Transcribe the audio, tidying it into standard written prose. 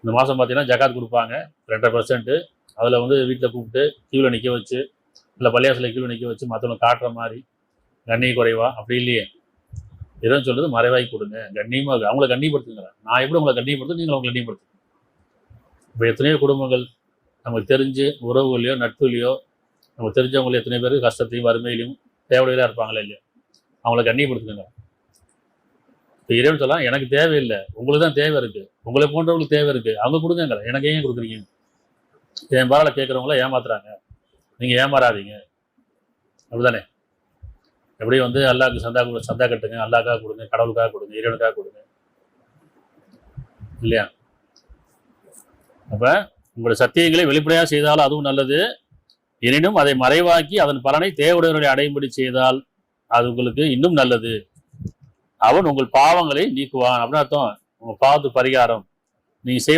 இந்த மாதம் பார்த்தீங்கன்னா ஜகாத் கொடுப்பாங்க 2.5%. அதில் வந்து வீட்டில் கூப்பிட்டு கியூவில் நிற்க வச்சு, இல்லை பள்ளியாசில் கியூவில் நிற்க வச்சு மற்றவங்க காட்டுற மாதிரி கண்ணிய குறைவா அப்படி இல்லையே. எதுவும் சொல்றது மறைவாய் கொடுங்க, கண்ணியமாக அவங்கள கண்ணியப்படுத்துங்க. நான் எப்படி உங்களை கண்ணியப்படுத்து, நீங்கள் அவங்களை கண்ணியப்படுத்து. இப்போ எத்தனையோ குடும்பங்கள் நமக்கு தெரிஞ்சு உறவுகளையோ நட்புலையோ நமக்கு தெரிஞ்சவங்களே எத்தனை பேர் கஷ்டத்தையும் வறுமையிலையும் தேவையிலாம் இருப்பாங்களே இல்லையா, அவங்கள கண்ணியப்படுத்துங்க. இப்போ இறைவன் சொல்லலாம், எனக்கு தேவையில்லை, உங்களுக்கு தான் தேவை இருக்குது, உங்களை போன்றவங்களுக்கு தேவை இருக்குது, அவங்க கொடுங்க, எனக்கு ஏன் கொடுக்குறீங்க? என் பாராள கேட்குறவங்கள ஏமாத்துறாங்க, நீங்கள் ஏமாறாதீங்க. அப்படிதானே? எப்படி வந்து அல்லாவுக்கு சந்தா கட்டுங்க, அல்லாக்காக கொடுங்க, கடவுளுக்காக கொடுங்க, இறைவனுக்காக கொடுங்க இல்லையா? அப்போ உங்களுடைய சத்தியங்களை வெளிப்படையாக செய்தாலும் அதுவும் நல்லது. எனினும் அதை மறைவாக்கி அதன் பலனை தேவையுடைய அடையும்படி செய்தால் அது உங்களுக்கு இன்னும் நல்லது. அவன் உங்கள் பாவங்களை நீக்குவான் அப்படின்னு அர்த்தம். உங்கள் பாவத்து பரிகாரம் நீங்க செய்ய